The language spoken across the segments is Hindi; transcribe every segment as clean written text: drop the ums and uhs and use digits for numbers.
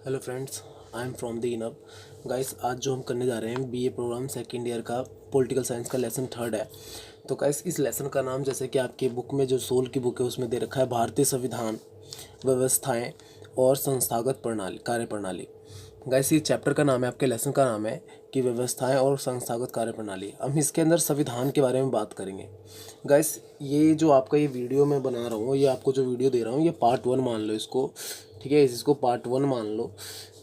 Hello friends, I am from the इनब। गाइस, आज जो हम करने जा रहे हैं बीए प्रोग्राम सेकेंड ईयर का पॉलिटिकल साइंस का लेसन थर्ड है। तो गाइस, इस लेसन का नाम जैसे कि आपके बुक में जो सोल की बुक है उसमें दे रखा है भारतीय संविधान, व्यवस्थाएं और संस्थागत प्रणाली, कार्यप्रणाली। गाइस, ये चैप्टर का नाम है, आपके लेसन का नाम है कि व्यवस्थाएं और संस्थागत कार्यप्रणाली। हम इसके अंदर संविधान के बारे में बात करेंगे। गाइस, ये जो आपका ये वीडियो मैं बना रहा हूँ, ये आपको जो वीडियो दे रहा हूँ, ये पार्ट 1 मान लो इसको। ठीक है, इसको पार्ट 1 मान लो,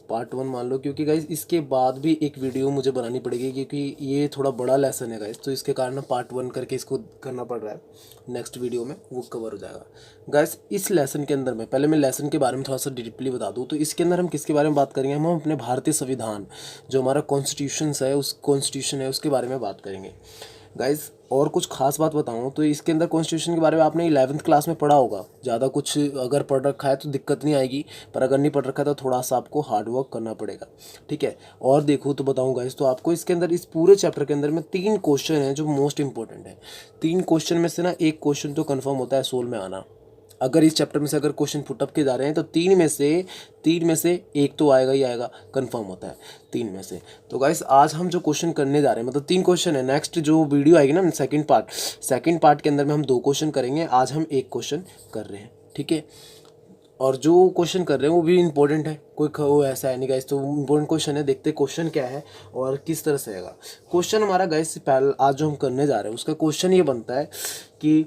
पार्ट 1 मान लो, क्योंकि गाइस इसके बाद भी एक वीडियो मुझे बनानी पड़ेगी, क्योंकि ये थोड़ा बड़ा लेसन है गाइस, तो इसके कारण पार्ट 1 करके इसको करना पड़ रहा है। नेक्स्ट वीडियो में वो कवर हो जाएगा। गाइस, इस लेसन के अंदर में पहले मैं लेसन के बारे में थोड़ा सा डीपली बता दूँ। तो इसके अंदर हम किसके बारे में बात करेंगे? हम अपने भारतीय संविधान, जो हमारा कॉन्स्टिट्यूशन है, उस कॉन्स्टिट्यूशन है उसके बारे में बात करेंगे गाइस। और कुछ खास बात बताऊँ तो इसके अंदर कॉन्स्टिट्यूशन के बारे में आपने 11th क्लास में पढ़ा होगा। ज़्यादा कुछ अगर पढ़ रखा है तो दिक्कत नहीं आएगी, पर अगर नहीं पढ़ रखा है तो थोड़ा सा आपको हार्ड वर्क करना पड़ेगा। ठीक है, और देखो तो बताऊँ गाइस, तो आपको इसके अंदर, इस पूरे चैप्टर के अंदर में 3 क्वेश्चन हैं जो मोस्ट इंपॉर्टेंट है। 3 क्वेश्चन में से ना एक क्वेश्चन तो कन्फर्म होता है सोल में आना। अगर इस चैप्टर में से अगर क्वेश्चन पुटअप के जा रहे हैं तो तीन में से एक तो आएगा ही आएगा, कंफर्म होता है 3 में से। तो गाइस, आज हम जो क्वेश्चन करने जा रहे हैं, मतलब 3 क्वेश्चन है। नेक्स्ट जो वीडियो आएगी ना, सेकंड पार्ट के अंदर में हम 2 क्वेश्चन करेंगे। आज हम 1 क्वेश्चन कर रहे हैं। ठीक है, और जो क्वेश्चन कर रहे हैं वो भी इंपॉर्टेंट है, वो ऐसा है नहीं गाइस। तो इंपॉर्टेंट क्वेश्चन है, देखते क्वेश्चन क्या है और किस तरह से आएगा क्वेश्चन हमारा। गाइस, पहले आज जो हम करने जा रहे हैं उसका क्वेश्चन ये बनता है कि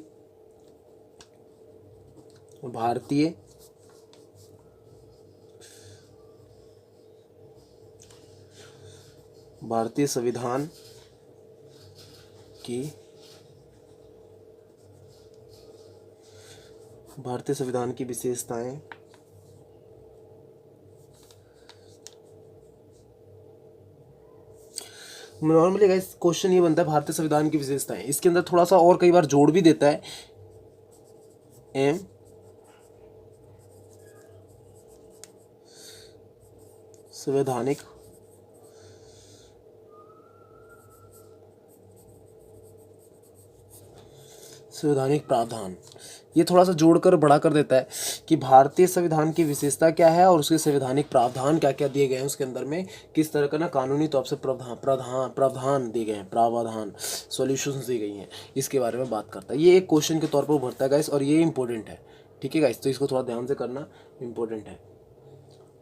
भारतीय संविधान की विशेषताएं नॉर्मली गाइस क्वेश्चन ये बनता है भारतीय संविधान की विशेषताएं। इसके अंदर थोड़ा सा और कई बार जोड़ भी देता है, एम संवैधानिक प्रावधान। ये थोड़ा सा जोड़कर बड़ा कर देता है कि भारतीय संविधान की विशेषता क्या है और उसके संवैधानिक प्रावधान क्या क्या दिए गए हैं उसके अंदर में, किस तरह का ना कानूनी तौर से प्रावधान दिए गए हैं, प्रावधान सॉल्यूशंस दी गई हैं, इसके बारे में बात करता है। ये एक क्वेश्चन के तौर पर उभरता है गाइस, और ये इंपॉर्टेंट है। ठीक है गाइस, तो इसको थोड़ा ध्यान से करना, इंपॉर्टेंट है।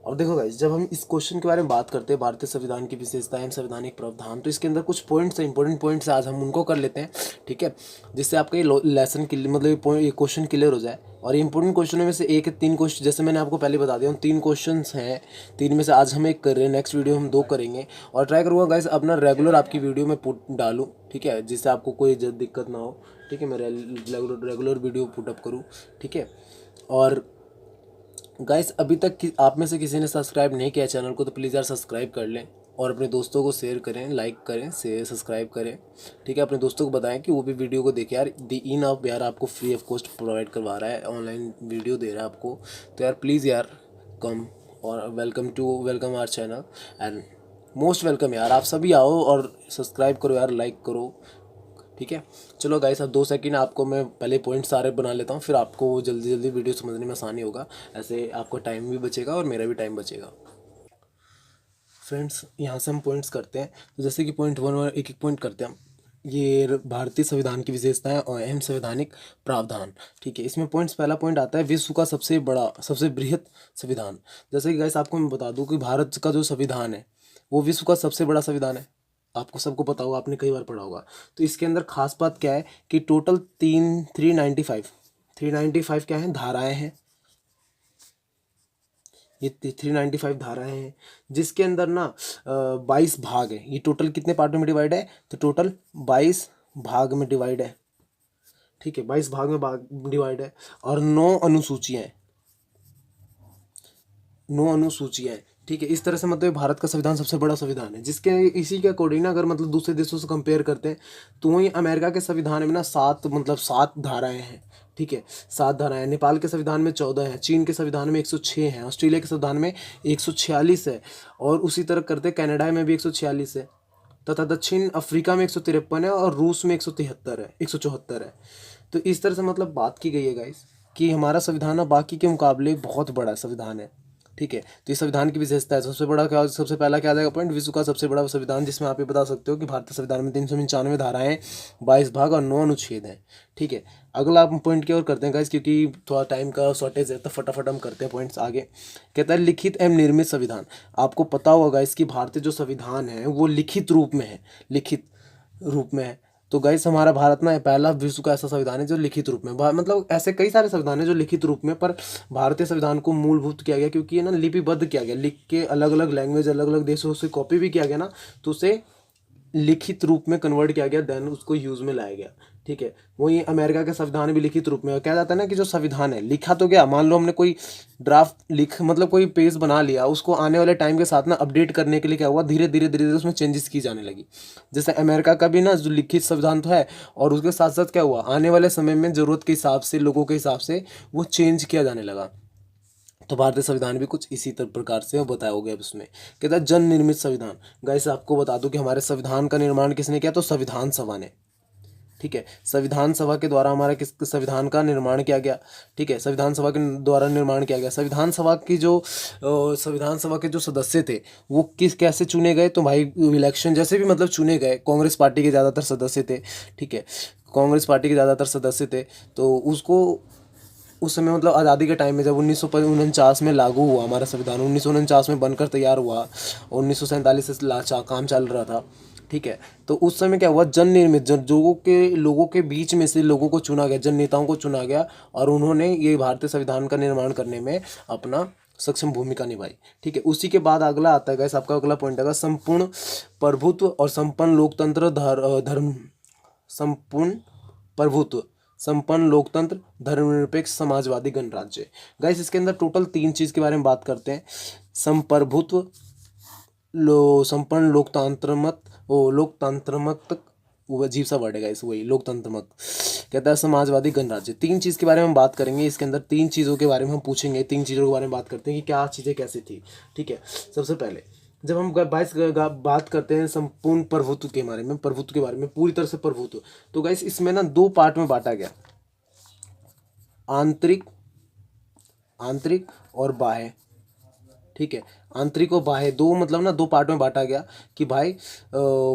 और देखो गाइस, जब हम इस क्वेश्चन के बारे में बात करते हैं, भारतीय संविधान की विशेषताएं, संवैधानिक प्रावधान, तो इसके अंदर कुछ पॉइंट्स हैं, इंपॉर्टेंट पॉइंट्स हैं, आज हम उनको कर लेते हैं। ठीक है, जिससे आपका ये लेसन मतलब ये क्वेश्चन क्लियर हो जाए। और इंपॉर्टेंट क्वेश्चनों में से 3 क्वेश्चन, जैसे मैंने आपको पहले बता दिया हूँ, 3 क्वेश्चन हैं। 3 में से आज हम 1 कर रहे हैं, नेक्स्ट वीडियो हम 2 करेंगे। और ट्राई करूँगा गाइस अपना रेगुलर आपकी वीडियो में पुट डालूँ। ठीक है, जिससे आपको कोई दिक्कत ना हो। ठीक है, मैं रेगुलर वीडियो पुटअप करूँ। ठीक है, और गाइस, अभी तक आप में से किसी ने सब्सक्राइब नहीं किया चैनल को तो प्लीज़ यार सब्सक्राइब कर लें, और अपने दोस्तों को शेयर करें, लाइक करें, सब्सक्राइब करें। ठीक है, अपने दोस्तों को बताएं कि वो भी वीडियो को देखें यार। दी इन आप यार आपको फ्री ऑफ कॉस्ट प्रोवाइड करवा रहा है, ऑनलाइन वीडियो दे रहा है आपको। तो यार प्लीज़ यार कम, और welcome our channel, and most welcome यार। आप सभी आओ और सब्सक्राइब करो यार, लाइक करो। ठीक है, चलो गाइस, अब 2 सेकंड आपको मैं पहले पॉइंट सारे बना लेता हूँ, फिर आपको जल्दी जल्दी वीडियो समझने में आसानी होगा। ऐसे आपको टाइम भी बचेगा और मेरा भी टाइम बचेगा। फ्रेंड्स, यहाँ से हम पॉइंट्स करते हैं। तो जैसे कि पॉइंट 1 और एक पॉइंट करते हैं हम। ये भारतीय संविधान की विशेषताएं और अहम संवैधानिक प्रावधान। ठीक है, इसमें पहला पॉइंट आता है विश्व का सबसे बृहत संविधान। जैसे कि गाइस आपको मैं बता दूं कि भारत का जो संविधान है वो विश्व का सबसे बड़ा संविधान है। आपको सबको पता होगा, आपने कई बार पढ़ा होगा। तो इसके अंदर खास बात क्या है कि टोटल 395 क्या है, धाराएं हैं। ये 395 धाराएं हैं, जिसके अंदर ना 22 भाग है। ये टोटल कितने पार्टों में डिवाइड है? तो टोटल 22 भाग में डिवाइड है। ठीक है, 22 भाग में डिवाइड है, और 9 अनुसूचियां हैं। 9 अनुसूचियां हैं। ठीक है, इस तरह से मतलब भारत का संविधान सबसे बड़ा संविधान है, जिसके इसी के अकॉर्डिंग ना अगर मतलब दूसरे देशों से कंपेयर करते हैं तो वहीं अमेरिका के संविधान में ना 7 धाराएं हैं। ठीक है, 7 धाराएं हैं। नेपाल के संविधान में 14 हैं, चीन के संविधान में 106 हैं, ऑस्ट्रेलिया के संविधान में 146 है, और उसी तरह करते कनाडा में भी 146 है, तथा दक्षिण अफ्रीका में 153 है, और रूस में 174 है। तो इस तरह से मतलब बात की गई है गाइस कि हमारा संविधान बाकी के मुकाबले बहुत बड़ा संविधान है। ठीक है। तो ये संविधान की विशेषता है। सबसे पहला क्या आ जाएगा पॉइंट, विश्व का सबसे बड़ा संविधान, जिसमें आप ये बता सकते हो कि भारतीय संविधान में 395 धाराएं, 22 भाग और 9 अनुच्छेद हैं। ठीक है। अगला आप पॉइंट की ओर करते हैं गाइस, क्योंकि थोड़ा टाइम का शॉर्टेज है तो फटाफट हम करते हैं पॉइंट्स आगे। कहता है लिखित एवं निर्मित संविधान। आपको पता होगा गाइस कि भारतीय जो संविधान है वो लिखित रूप में है, लिखित रूप में है। तो गाइस हमारा भारत ना पहला विश्व का ऐसा संविधान है जो लिखित रूप में, मतलब ऐसे कई सारे संविधान है जो लिखित रूप में, पर भारतीय संविधान को मूलभूत किया गया क्योंकि ये ना लिपिबद्ध किया गया, लिख के अलग अलग लैंग्वेज अलग अलग देशों से कॉपी भी किया गया ना, तो उसे लिखित रूप में कन्वर्ट किया गया, देन उसको यूज में लाया गया। ठीक है। वही अमेरिका के संविधान भी लिखित रूप में है। कहा जाता है ना कि जो संविधान है लिखा तो गया, मान लो हमने कोई ड्राफ्ट मतलब कोई पेज बना लिया, उसको आने वाले टाइम के साथ ना अपडेट करने के लिए क्या हुआ, धीरे धीरे धीरे धीरे उसमें चेंजेस की जाने लगी। जैसे अमेरिका का भी ना जो लिखित संविधान तो है, और उसके साथ साथ क्या हुआ, आने वाले समय में जरूरत के हिसाब से, लोगों के हिसाब से वो चेंज किया जाने लगा। तो भारतीय संविधान भी कुछ इसी प्रकार से बताया हो गया उसमें। कहता है जन निर्मित संविधान। गाइस आपको बता दूं कि हमारे संविधान का निर्माण किसने किया, तो संविधान सभा ने। ठीक है। संविधान सभा के द्वारा हमारा किस संविधान का निर्माण किया गया। ठीक है। संविधान सभा के द्वारा निर्माण किया गया। संविधान सभा के जो सदस्य थे वो कैसे चुने गए, तो भाई इलेक्शन जैसे भी मतलब चुने गए। कांग्रेस पार्टी के ज़्यादातर सदस्य थे। ठीक है। कांग्रेस पार्टी के ज़्यादातर सदस्य थे, तो उसको उस समय मतलब आज़ादी के टाइम में जब 1949 में लागू हुआ हमारा संविधान, 1949 में बनकर तैयार हुआ, 1947 से काम चल रहा था। ठीक है। तो उस समय क्या हुआ, जन निर्मित, लोगों के बीच में से लोगों को चुना गया, जन नेताओं को चुना गया, और उन्होंने ये भारतीय संविधान का निर्माण करने में अपना सक्षम भूमिका निभाई। ठीक है। उसी के बाद अगला आता है गाइस, आपका अगला पॉइंट आएगा संपूर्ण प्रभुत्व और संपन्न लोकतंत्र धर्म संपूर्ण प्रभुत्व, संपन्न लोकतंत्र, धर्मनिरपेक्ष, समाजवादी गणराज्य। गाइस इसके अंदर टोटल 3 चीज़ के बारे में बात करते हैं। संप्रभुत्व, संपन्न लोकतंत्रमत, वो अजीब सा वर्ड है गाइस, वही लोकतंत्रमत। कहता है समाजवादी गणराज्य। 3 चीज़ के बारे में हम बात करेंगे, इसके अंदर 3 चीज़ों के बारे में हम पूछेंगे, 3 चीज़ों के बारे में बात करते हैं कि क्या चीज़ें कैसी थी। ठीक है। सबसे पहले जब हम बात करते हैं संपूर्ण प्रभुत्व के बारे में, पूरी तरह से प्रभुत्व, तो गाइस इसमें ना 2 पार्ट में बांटा गया, आंतरिक और बाह्य। ठीक है। आंतरिक और बाह्य, दो मतलब ना 2 पार्टों में बांटा गया कि भाई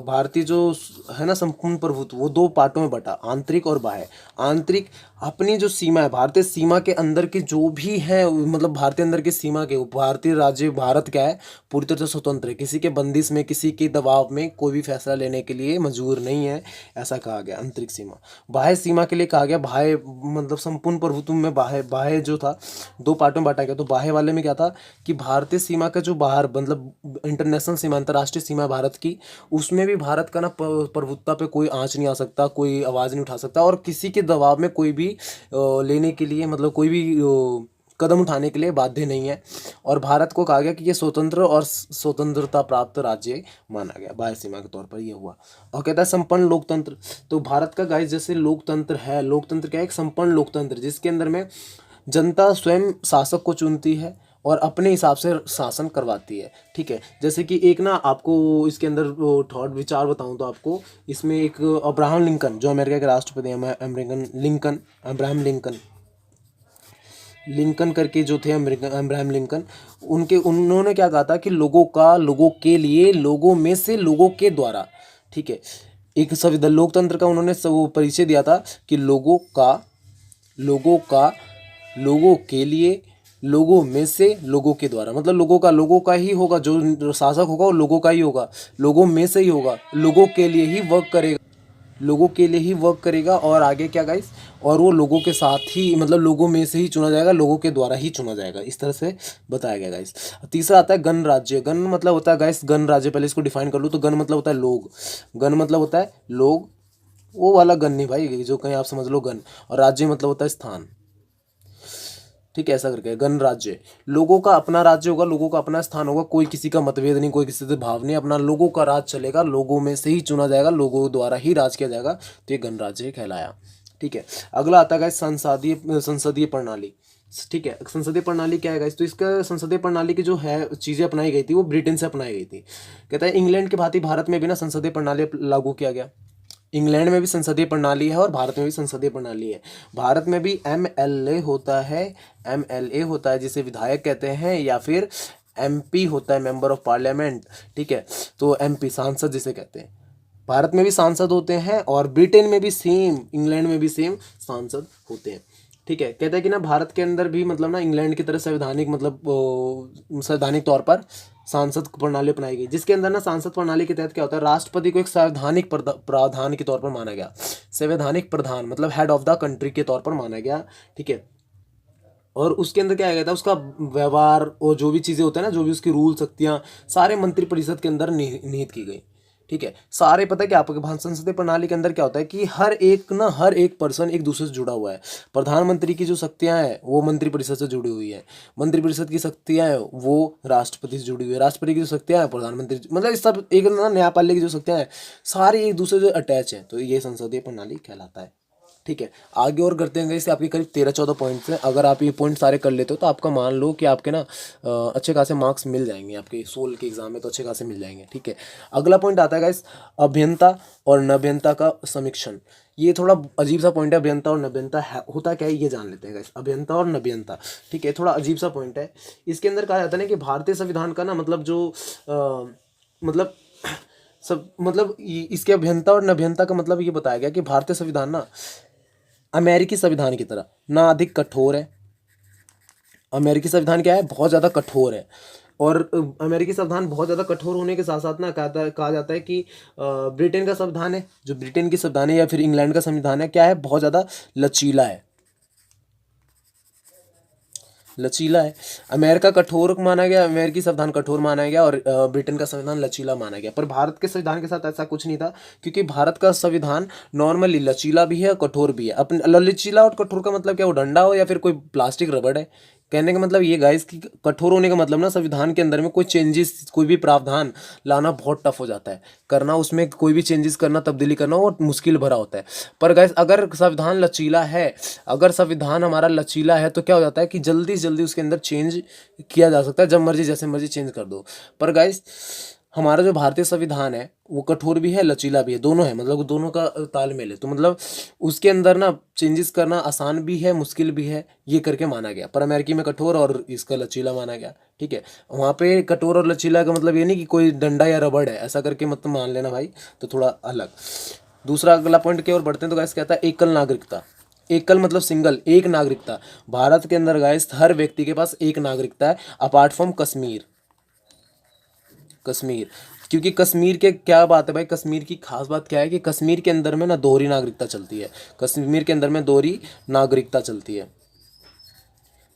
भारतीय जो है ना संपूर्ण प्रभुत्व, वो 2 पार्टों में बटा, आंतरिक और बाह्य। आंतरिक अपनी जो सीमा है, भारतीय सीमा के अंदर के जो भी है, मतलब भारतीय अंदर की सीमा के, भारतीय राज्य भारत क्या है, पूरी तरह से स्वतंत्र है, किसी के बंदिश में, किसी के दबाव में कोई भी फैसला लेने के लिए मजबूर नहीं है, ऐसा कहा गया आंतरिक सीमा। बाह्य सीमा के लिए कहा गया, बाह्य मतलब संपूर्ण प्रभुत्व में बाह्य जो था 2 पार्टों में बांटा गया। तो बाह्य वाले में क्या था कि भारतीय सीमा का जो बाहर मतलब इंटरनेशनल सीमा, अंतर्राष्ट्रीय सीमा भारत की, उसमें भी भारत का ना प्रभुत्वता पे कोई आंच नहीं आ सकता, कोई आवाज़ नहीं उठा सकता, और किसी के दबाव में कोई भी लेने के लिए, मतलब कोई भी कदम उठाने के लिए बाध्य नहीं है। और भारत को कहा गया कि ये स्वतंत्र और स्वतंत्रता प्राप्त राज्य माना गया, बाह्य सीमा के तौर पर ये हुआ। और कहता है संपन्न लोकतंत्र। तो भारत का गाइस जैसे लोकतंत्र है, लोकतंत्र क्या है, एक संपन्न लोकतंत्र जिसके अंदर में जनता स्वयं शासक को चुनती है और अपने हिसाब से शासन करवाती है। ठीक है। जैसे कि एक ना आपको इसके अंदर थॉट विचार बताऊं तो आपको इसमें एक अब्राहम लिंकन, जो अमेरिका के राष्ट्रपति हैं, अब्राहम लिंकन करके जो थे, अब्राहम लिंकन, उन्होंने क्या कहा था कि लोगों का, लोगों के लिए, लोगों में से, लोगों के द्वारा। ठीक है। एक संविधान लोकतंत्र का उन्होंने परिचय दिया था कि लोगों का, लोगों के लिए, लोगों में से, लोगों के द्वारा, मतलब लोगों का ही होगा, जो शासक होगा वो लोगों का ही होगा, लोगों में से ही होगा, लोगों के लिए ही वर्क करेगा, और आगे क्या गाइस, और वो लोगों के साथ ही, मतलब लोगों में से ही चुना जाएगा, लोगों के द्वारा ही चुना जाएगा, इस तरह से बताया गया गाइस। तीसरा आता है गणराज्य। गण मतलब होता है गाइस, गणराज्य, पहले इसको डिफाइन कर लूँ तो गण मतलब होता है लोग, गण मतलब होता है लोग, वो वाला गण नहीं भाई जो कहीं आप समझ लो गण, और राज्य मतलब होता है स्थान। ठीक है। ऐसा करके गणराज्य, लोगों का अपना राज्य होगा, लोगों का अपना स्थान होगा, कोई किसी का मतभेद नहीं, कोई किसी से भाव नहीं, अपना लोगों का राज चलेगा, लोगों में से ही चुना जाएगा, लोगों द्वारा ही राज किया जाएगा, तो ये गणराज्य कहलाया। ठीक है। अगला आता है संसदीय प्रणाली। ठीक है। संसदीय प्रणाली क्या है गाइस, तो इसका संसदीय प्रणाली की जो है चीज़ें अपनाई गई थी वो ब्रिटेन से अपनाई गई थी। कहता है इंग्लैंड के भांति भारत में भी ना संसदीय प्रणाली लागू किया गया। इंग्लैंड में भी संसदीय प्रणाली है और भारत में भी संसदीय प्रणाली है। भारत में भी एमएलए होता है, एमएलए होता है जिसे विधायक कहते हैं, या फिर एमपी होता है, मेंबर ऑफ पार्लियामेंट, ठीक है। तो एमपी सांसद जिसे कहते हैं, भारत में भी सांसद होते हैं और ब्रिटेन में भी सेम, इंग्लैंड में भी सेम सांसद होते हैं, ठीक है। कहते हैं कि ना भारत के अंदर भी मतलब ना इंग्लैंड की तरह संवैधानिक मतलब संवैधानिक तौर पर सांसद प्रणाली अपनाई गई, जिसके अंदर ना सांसद प्रणाली के तहत क्या होता है, राष्ट्रपति को एक संवैधानिक प्रावधान के तौर पर माना गया। संवैधानिक प्रधान मतलब हेड ऑफ द कंट्री के तौर पर माना गया, ठीक है। और उसके अंदर क्या आ गया था, उसका व्यवहार और जो भी चीज़ें होते हैं ना, जो भी उसकी रूल शक्तियाँ, सारे मंत्रिपरिषद के अंदर निहित की गई, ठीक है। सारे पता है क्या आपके भारत संसदीय प्रणाली के अंदर क्या होता है कि हर एक पर्सन एक दूसरे से जुड़ा हुआ है। प्रधानमंत्री की जो शक्तियां हैं वो मंत्रिपरिषद से जुड़ी हुई है, मंत्रिपरिषद की शक्तियां हैं वो राष्ट्रपति से जुड़ी हुई है, राष्ट्रपति की जो शक्तियां हैं प्रधानमंत्री, मतलब इस सब एक ना न्यायपालिका की जो शक्तियां हैं सारी एक दूसरे से अटैच हैं, तो ये संसदीय प्रणाली कहलाता है, ठीक है। आगे और करते हैं, इससे आपके करीब 13-14 पॉइंट्स हैं। अगर आप ये पॉइंट सारे कर लेते हो तो आपका मान लो कि आपके ना अच्छे खासे मार्क्स मिल जाएंगे, आपके 16 के एग्जाम में तो अच्छे खासे मिल जाएंगे, ठीक है। अगला पॉइंट आता है गाइस, अभियंता और नभियंता का समीक्षण। ये थोड़ा अजीब सा पॉइंट है, अभियंता और नभियंता होता क्या है ये जान लेते हैं गाइस। अभियंता और नभियंता, ठीक है, थोड़ा अजीब सा पॉइंट है। इसके अंदर कहा जाता है ना कि भारतीय संविधान का ना मतलब जो मतलब सब मतलब इसके अभियंता और नभियंता का मतलब ये बताया गया कि भारतीय संविधान ना अमेरिकी संविधान की तरह ना अधिक कठोर है। अमेरिकी संविधान क्या है, बहुत ज़्यादा कठोर है। और अमेरिकी संविधान बहुत ज़्यादा कठोर होने के साथ साथ ना कहा जाता है कि ब्रिटेन का संविधान है, जो ब्रिटेन की संविधान है या फिर इंग्लैंड का संविधान है, क्या है, बहुत ज़्यादा लचीला है, लचीला है। अमेरिका कठोर माना गया, अमेरिकी संविधान कठोर माना गया और ब्रिटेन का संविधान लचीला माना गया। पर भारत के संविधान के साथ ऐसा कुछ नहीं था, क्योंकि भारत का संविधान नॉर्मली लचीला भी है कठोर भी है। अपने लचीला और कठोर का मतलब क्या, वो डंडा हो या फिर कोई प्लास्टिक रबड़ है। कहने का मतलब ये गाइस कि कठोर होने का मतलब ना संविधान के अंदर में कोई चेंजेस, कोई भी प्रावधान लाना बहुत टफ हो जाता है, करना उसमें कोई भी चेंजेस करना, तब्दीली करना वो मुश्किल भरा होता है। पर गाइस अगर संविधान लचीला है, अगर संविधान हमारा लचीला है तो क्या हो जाता है कि जल्दी से जल्दी उसके अंदर चेंज किया जा सकता है, जब मर्जी जैसे मर्जी चेंज कर दो। पर गाइस हमारा जो भारतीय संविधान है वो कठोर भी है लचीला भी है, दोनों है, मतलब दोनों का तालमेल है। तो मतलब उसके अंदर ना चेंजेस करना आसान भी है मुश्किल भी है, ये करके माना गया। पर अमेरिकी में कठोर और इसका लचीला माना गया, ठीक है। वहाँ पे कठोर और लचीला का मतलब ये नहीं कि कोई डंडा या रबड़ है ऐसा करके मतलब मान लेना भाई, तो थोड़ा अलग। दूसरा अगला पॉइंट की ओर बढ़ते हैं तो गाइस कहता है एकल नागरिकता। एकल मतलब सिंगल, एक नागरिकता। भारत के अंदर गाइस हर व्यक्ति के पास एक नागरिकता है, अपार्ट फ्रॉम कश्मीर। कश्मीर, क्योंकि कश्मीर के क्या बात है भाई, कश्मीर की खास बात क्या है कि कश्मीर के अंदर में ना दोहरी नागरिकता चलती है। कश्मीर के अंदर में दोहरी नागरिकता चलती है,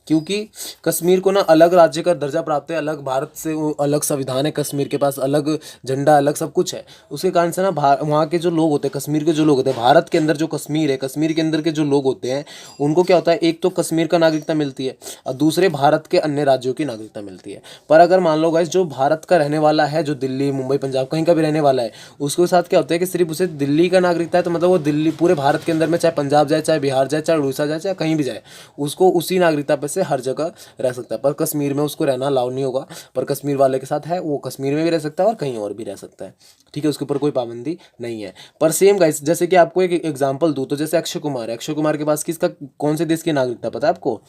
क्योंकि कश्मीर को ना अलग राज्य का दर्जा प्राप्त है, अलग भारत से वो अलग संविधान है, कश्मीर के पास अलग झंडा, अलग सब कुछ है। उसके कारण से ना वहाँ के जो लोग होते हैं, कश्मीर के जो लोग होते हैं, भारत के अंदर जो कश्मीर है, कश्मीर के अंदर के जो लोग होते हैं उनको क्या होता है, एक तो कश्मीर का नागरिकता मिलती है और दूसरे भारत के अन्य राज्यों की नागरिकता मिलती है। पर अगर मान लो गाइस जो भारत का रहने वाला है, जो दिल्ली मुंबई पंजाब कहीं का भी रहने वाला है, उसके साथ क्या होता है कि सिर्फ उसे दिल्ली का नागरिकता है, तो मतलब वो दिल्ली पूरे भारत के अंदर में चाहे पंजाब जाए, चाहे बिहार जाए, चाहे उड़ीसा जाए, चाहे कहीं भी जाए, उसको उसी नागरिकता पर से हर जगह रह सकता है। पर कश्मीर में उसको रहना अलाउ नहीं होगा। पर कश्मीर वाले के साथ है, वो कश्मीर में भी रह सकता है और कहीं और भी रह सकता है, ठीक है, उसके ऊपर कोई पाबंदी नहीं है। पर सेम गाइस जैसे कि आपको एक एग्जांपल दूं तो जैसे अक्षय कुमार है, अक्षय कुमार के पास किसका कौन से देश की नागरिकता पता है आपको?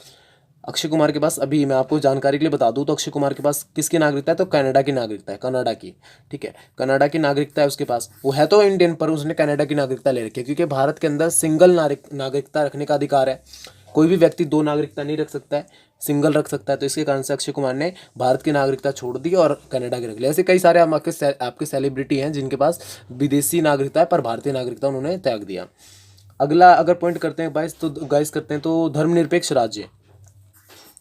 अक्षय कुमार के पास, अभी मैं आपको जानकारी के लिए बता दूं तो अक्षय कुमार के पास किसकी नागरिकता है, तो कनाडा की नागरिकता है, कनाडा की, ठीक है, कनाडा की नागरिकता है उसके पास। वो है तो इंडियन पर उसने कनाडा की नागरिकता ले रखी है, क्योंकि भारत के अंदर सिंगल नागरिकता रखने का अधिकार है। कोई भी व्यक्ति दो नागरिकता नहीं रख सकता है, सिंगल रख सकता है। तो इसके कारण से अक्षय कुमार ने भारत की नागरिकता छोड़ दी और कनाडा की रख ली। ऐसे कई सारे आपके सेलिब्रिटी हैं जिनके पास विदेशी नागरिकता है पर भारतीय नागरिकता उन्होंने त्याग दिया। अगला अगर पॉइंट करते हैं गाइस करते हैं तो धर्मनिरपेक्ष राज्य।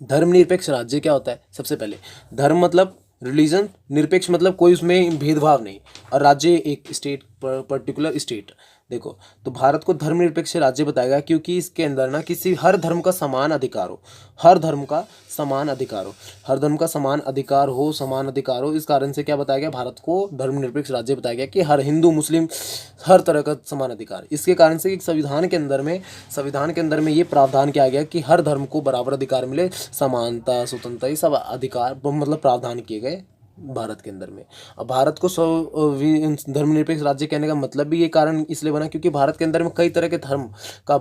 धर्मनिरपेक्ष राज्य क्या होता है? सबसे पहले धर्म मतलब रिलीजन, निरपेक्ष मतलब कोई उसमें भेदभाव नहीं, और राज्य एक स्टेट, पर्टिकुलर स्टेट। देखो तो भारत को धर्मनिरपेक्ष राज्य बताएगा क्योंकि इसके अंदर ना किसी हर धर्म का समान अधिकार हो, हर धर्म का समान अधिकार हो, हर धर्म का समान अधिकार हो, समान अधिकार हो। इस कारण से क्या बताया गया, भारत को धर्मनिरपेक्ष राज्य बताया गया कि हर हिंदू मुस्लिम हर तरह का समान अधिकार। इसके कारण से एक संविधान के अंदर में ये प्रावधान किया गया कि हर धर्म को बराबर अधिकार मिले, समानता, स्वतंत्रता, ये सब अधिकार मतलब प्रावधान किए गए भारत के अंदर में। अब भारत को धर्मनिरपेक्ष राज्य कहने का मतलब भी ये कारण इसलिए बना क्योंकि भारत के अंदर में कई तरह के धर्म का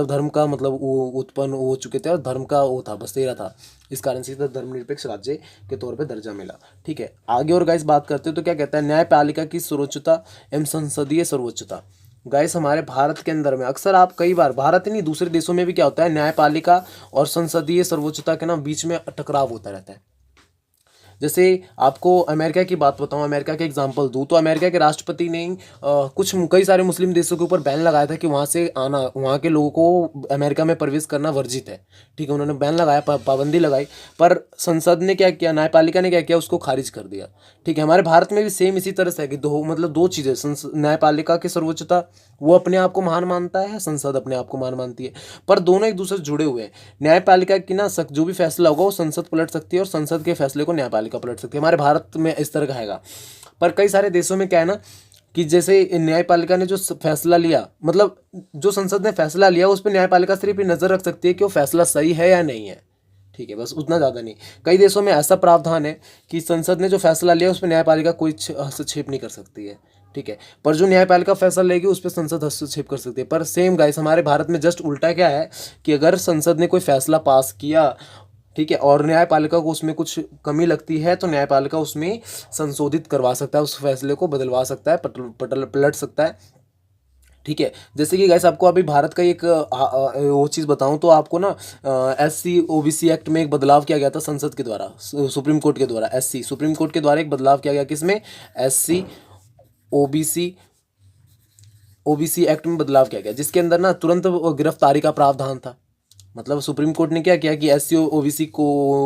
धर्म का मतलब वो उत्पन्न हो चुके थे और धर्म का वो था बसेरा था। इस कारण से इधर धर्मनिरपेक्ष राज्य के तौर पे दर्जा मिला। ठीक है, आगे और गाइस बात करते हैं तो क्या कहता है, न्यायपालिका की सर्वोच्चता एवं संसदीय सर्वोच्चता। गाइस हमारे भारत के अंदर में अक्सर आप कई बार, भारत ही नहीं दूसरे देशों में भी क्या होता है, न्यायपालिका और संसदीय सर्वोच्चता के ना बीच में टकराव होता रहता है। जैसे आपको अमेरिका की बात बताऊं, अमेरिका के एग्जांपल दूं तो अमेरिका के राष्ट्रपति ने कई सारे मुस्लिम देशों के ऊपर बैन लगाया था कि वहाँ से आना, वहाँ के लोगों को अमेरिका में प्रवेश करना वर्जित है। ठीक है, उन्होंने बैन लगाया, पाबंदी लगाई, पर संसद ने क्या किया, न्यायपालिका ने क्या किया, उसको खारिज कर दिया। ठीक है, हमारे भारत में भी सेम इसी तरह से है कि दो चीज़ें, न्यायपालिका की सर्वोच्चता वो अपने आप को महान मानता है, संसद अपने आप को महान मानती है, पर दोनों एक दूसरे से जुड़े हुए हैं। न्यायपालिका की ना जो भी फैसला होगा वो संसद पलट सकती है और संसद के फैसले को न्यायपालिका पलट सकती है। हमारे भारत में इस तरह का हैगा, पर कई सारे देशों में क्या है ना कि जैसे न्यायपालिका ने जो फैसला लिया, मतलब जो संसद ने फैसला लिया उस पर न्यायपालिका सिर्फ नज़र रख सकती है कि वो फैसला सही है या नहीं है। ठीक है, बस उतना ज़्यादा नहीं। कई देशों में ऐसा प्रावधान है कि संसद ने जो फैसला लिया उस पर न्यायपालिका कोई हस्तक्षेप नहीं कर सकती है। ठीक है, पर जो न्यायपालिका फैसला लेगी उस पर संसद हस्तक्षेप कर सकती है। पर सेम गाइस हमारे भारत में जस्ट उल्टा क्या है कि अगर संसद ने कोई फैसला पास किया, ठीक है, और न्यायपालिका को उसमें कुछ कमी लगती है तो न्यायपालिका उसमें संशोधित करवा सकता है, उस फैसले को बदलवा सकता है, पलट सकता है। ठीक है, जैसे कि गाइस आपको अभी भारत का एक वो चीज़ बताऊं तो आपको ना SC OBC एक्ट में एक बदलाव किया गया था संसद के द्वारा, सुप्रीम कोर्ट के द्वारा। सुप्रीम कोर्ट के द्वारा एक बदलाव किया गया, किसमें, SC OBC एक्ट में बदलाव किया गया, जिसके अंदर ना तुरंत गिरफ्तारी का प्रावधान था। मतलब सुप्रीम कोर्ट ने क्या किया कि SC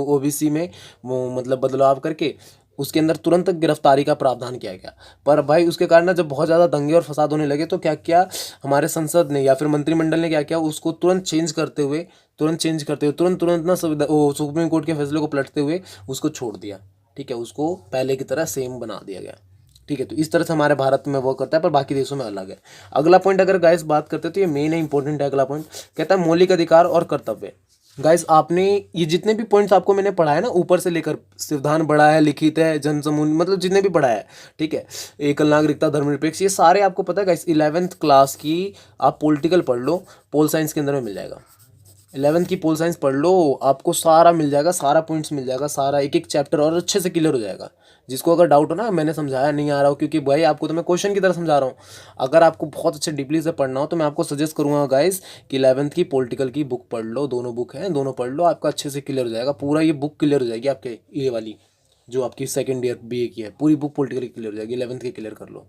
OBC में मतलब बदलाव करके उसके अंदर तुरंत गिरफ्तारी का प्रावधान किया गया। पर भाई उसके कारण ना जब बहुत ज़्यादा दंगे और फसाद होने लगे तो क्या किया हमारे संसद ने या फिर मंत्रिमंडल ने क्या किया, उसको तुरंत चेंज करते हुए तुरंत ना सुप्रीम कोर्ट के फैसले को पलटते हुए उसको छोड़ दिया। ठीक है, उसको पहले की तरह सेम बना दिया गया। ठीक है, तो इस तरह से हमारे भारत में वो करता है, पर बाकी देशों में अलग है। अगला पॉइंट अगर गाइस बात करते हैं तो ये मेन है, इंपॉर्टेंट है। अगला पॉइंट कहता है मौलिक अधिकार और कर्तव्य। गाइस आपने ये जितने भी पॉइंट्स आपको मैंने पढ़ाया ना, ऊपर से लेकर संविधान पढ़ा है, लिखित है, जन समूह, मतलब जितने भी पढ़ा है, ठीक है, एकल नागरिकता, धर्मनिरपेक्ष, ये सारे आपको पता है गाइस 11th क्लास की आप पॉलिटिकल पढ़ लो, पोल साइंस के अंदर में मिल जाएगा। 11th की पोल साइंस पढ़ लो, आपको सारा मिल जाएगा, सारा पॉइंट्स मिल जाएगा, सारा एक एक चैप्टर और अच्छे से क्लियर हो जाएगा। जिसको अगर डाउट हो ना, मैंने समझाया नहीं आ रहा हो, क्योंकि भाई आपको तो मैं क्वेश्चन की तरह समझा रहा हूँ। अगर आपको बहुत अच्छे डीपली से पढ़ना हो तो मैं आपको सजेस्ट करूँगा गाइस कि 11th की पॉलिटिकल की बुक पढ़ लो, दोनों बुक हैं, दोनों पढ़ लो, आपका अच्छे से क्लियर हो जाएगा। पूरा ये बुक क्लियर हो जाएगी आपके, ये वाली जो आपकी सेकेंड ईयर BA की है, पूरी बुक पॉलिटिकल की क्लियर हो जाएगी, 11th की क्लियर कर लो।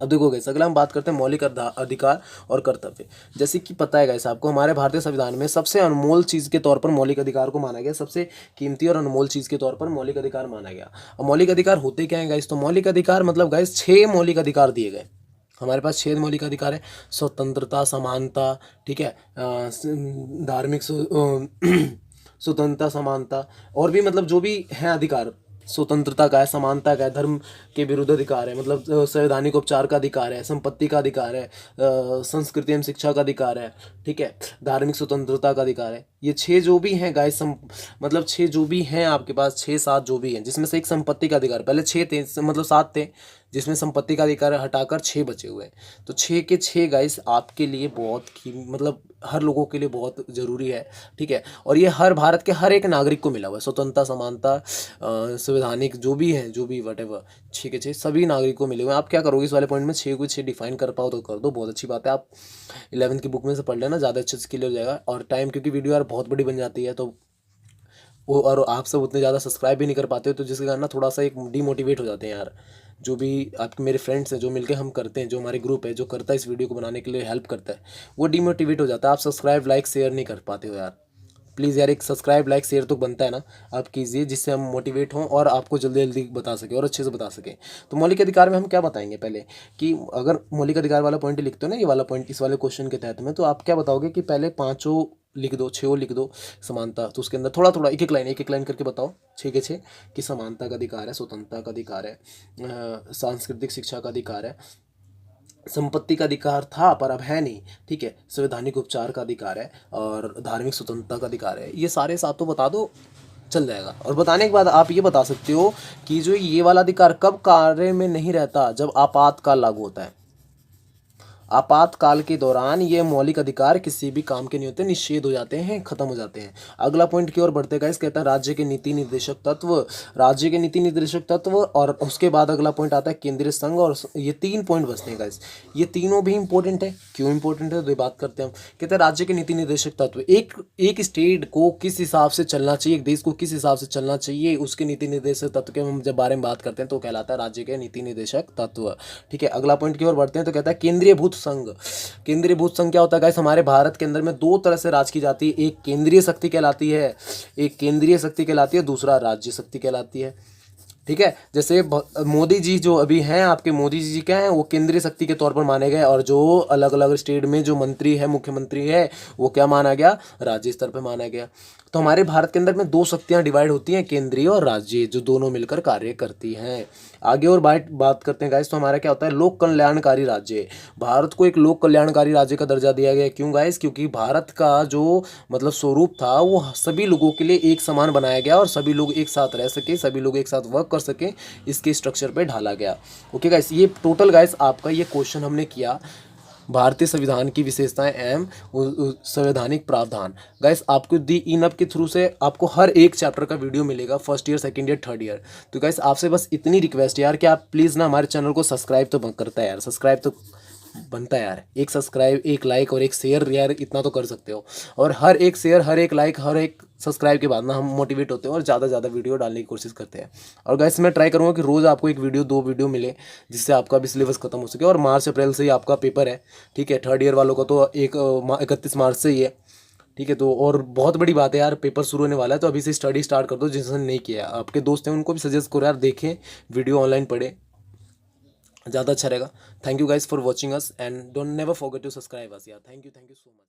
अब देखो गाइस अगला हम बात करते हैं मौलिक अधिकार और कर्तव्य। जैसे कि पता है गाइस आपको, हमारे भारतीय संविधान में सबसे अनमोल चीज़ के तौर पर मौलिक अधिकार को माना गया, सबसे कीमती और अनमोल चीज़ के तौर पर मौलिक अधिकार माना गया। और मौलिक अधिकार होते क्या है गाइस, तो मौलिक अधिकार मतलब गाइस 6 मौलिक अधिकार दिए गए हमारे पास। 6 मौलिक अधिकार है, स्वतंत्रता, समानता, ठीक है, धार्मिक स्वतंत्रता, समानता, और भी मतलब जो भी है अधिकार, स्वतंत्रता का है, समानता का है, धर्म के विरुद्ध अधिकार है, मतलब संवैधानिक उपचार का अधिकार है, संपत्ति का अधिकार है, संस्कृति एवं शिक्षा का अधिकार है, ठीक है, धार्मिक स्वतंत्रता का अधिकार है। ये 6 जो भी हैं गाइस, मतलब 6 जो भी हैं आपके पास, 6-7 जो भी हैं, जिसमें से एक संपत्ति का अधिकार, पहले 6 थे, मतलब 7 थे, जिसमें संपत्ति का अधिकार हटाकर 6 बचे हुए हैं। तो 6 के 6 गाइस आपके लिए बहुत मतलब हर लोगों के लिए बहुत ज़रूरी है। ठीक है, और ये हर भारत के हर एक नागरिक को मिला हुआ है, स्वतंत्रता, समानता, संवैधानिक जो भी है, जो भी वटेवर, 6 के 6 सभी नागरिक को मिले हुए हैं। आप क्या करोगे इस वाले पॉइंट में, 6 को 6 डिफाइन कर पाओ तो कर दो, बहुत अच्छी बात है। आप 11th की बुक में से पढ़ लेना, ज़्यादा अच्छे से क्लियर हो जाएगा। और टाइम, क्योंकि वीडियो यार बहुत बड़ी बन जाती है तो वो, और आप सब उतने ज़्यादा सब्सक्राइब भी नहीं कर पाते हो, तो जिसके कारण ना थोड़ा सा एक डीमोटिवेट हो जाते हैं यार। जो भी आपके मेरे फ्रेंड्स हैं, जो मिलके हम करते हैं, जो हमारे ग्रुप है, जो करता है इस वीडियो को बनाने के लिए हेल्प करता है, वो डीमोटिवेट हो जाता है। आप सब्सक्राइब, लाइक, शेयर नहीं कर पाते हो यार। प्लीज़ यार एक सब्सक्राइब, लाइक, शेयर तो बनता है ना, आप कीजिए, जिससे हम मोटिवेट हों और आपको जल्दी जल्दी बता सकें और अच्छे से बता सकें। तो मौलिक अधिकार में हम क्या बताएंगे पहले, कि अगर मौलिक अधिकार वाला पॉइंट लिखते हो ना, ये वाला पॉइंट इस वाले क्वेश्चन के तहत में, तो आप क्या बताओगे कि पहले 5 लिख दो, 6 लिख दो समानता, तो उसके अंदर थोड़ा थोड़ा एक एक लाइन करके बताओ, 6 के 6 कि समानता का अधिकार है, स्वतंत्रता का अधिकार है, सांस्कृतिक शिक्षा का अधिकार है, संपत्ति का अधिकार था पर अब है नहीं, ठीक है, संवैधानिक उपचार का अधिकार है, और धार्मिक स्वतंत्रता का अधिकार है। ये सारे 7 तो बता दो, चल जाएगा। और बताने के बाद आप ये बता सकते हो कि जो ये वाला अधिकार कब कार्य में नहीं रहता, जब आपातकाल लागू होता है। आपातकाल के दौरान ये मौलिक अधिकार किसी भी काम के नहीं होते, निषेध हो जाते हैं, खत्म हो जाते हैं। अगला पॉइंट की ओर बढ़ते गाइस, कहता है राज्य के नीति निर्देशक तत्व। राज्य के नीति निर्देशक तत्व और उसके बाद अगला पॉइंट आता है केंद्रीय संघ। और ये 3 पॉइंट बचते हैं गाइस, ये तीनों भी इंपॉर्टेंट है। क्यों इंपॉर्टेंट है तो ये बात करते हैं हम। कहते हैं राज्य के नीति निर्देशक तत्व, एक स्टेट को किस हिसाब से चलना चाहिए, एक देश को किस हिसाब से चलना चाहिए, उसके नीति निर्देशक तत्व के हम जब बारे में बात करते हैं तो कहलाता है राज्य के नीति निर्देशक तत्व। ठीक है, अगला पॉइंट की ओर बढ़ते हैं तो कहता है केंद्रीय भूत संघ। केंद्रीय भूत संघ क्या होता है गाइस, हमारे भारत के अंदर में 2 तरह से राज की जाती है, एक केंद्रीय शक्ति कहलाती है, एक केंद्रीय शक्ति कहलाती है, दूसरा राज्य शक्ति कहलाती है। ठीक है, जैसे मोदी जी जो अभी हैं आपके, मोदी जी क्या हैं, वो केंद्रीय शक्ति के तौर पर माने गए, और जो अलग अलग स्टेट में जो मंत्री है, मुख्यमंत्री है, वो क्या माना गया, राज्य स्तर पर माना गया। तो हमारे भारत के अंदर में 2 शक्तियां डिवाइड होती हैं, केंद्रीय और राज्य, जो दोनों मिलकर कार्य करती हैं। आगे और बात करते हैं गाइस, तो हमारा क्या होता है, लोक कल्याणकारी राज्य। भारत को एक लोक कल्याणकारी राज्य का दर्जा दिया गया। क्यों गाइस, क्योंकि भारत का जो मतलब स्वरूप था वो सभी लोगों के लिए एक समान बनाया गया, और सभी लोग एक साथ रह सके, सभी लोग एक साथ वर्क कर सके, इसके स्ट्रक्चर पे ढाला गया। ओके गाइस, ये टोटल गाइस आपका ये क्वेश्चन हमने किया, भारतीय संविधान की विशेषताएं एवं संवैधानिक प्रावधान। गाइस आपको दी इन अप के थ्रू से आपको हर एक चैप्टर का वीडियो मिलेगा, first year, second year, third year. तो गाइस आपसे बस इतनी रिक्वेस्ट है यार कि आप प्लीज़ ना हमारे चैनल को सब्सक्राइब तो करता है यार, सब्सक्राइब तो बनता है यार, एक सब्सक्राइब, एक लाइक और एक शेयर यार, इतना तो कर सकते हो। और हर एक शेयर, हर एक लाइक, हर एक सब्सक्राइब के बाद ना हम मोटिवेट होते हैं और ज़्यादा से ज़्यादा वीडियो डालने की कोशिश करते हैं। और गाइस मैं ट्राई करूँगा कि रोज़ आपको एक वीडियो, 2 वीडियो मिले, जिससे आपका भी सिलेबस खत्म हो सके। और मार्च अप्रैल से ही आपका पेपर है। ठीक है, थर्ड ईयर वालों का तो 31 मार्च से ही है। ठीक है, तो और बहुत बड़ी बात है यार, पेपर शुरू होने वाला है, तो अभी से स्टडी स्टार्ट कर दो, जिसने नहीं किया। आपके दोस्त हैं उनको भी सजेस्ट करो यार, देखें वीडियो, ऑनलाइन पढ़े, ज़्यादा अच्छा रहेगा। Thank you guys for watching us and don't never forget to subscribe us यार। Thank you so much.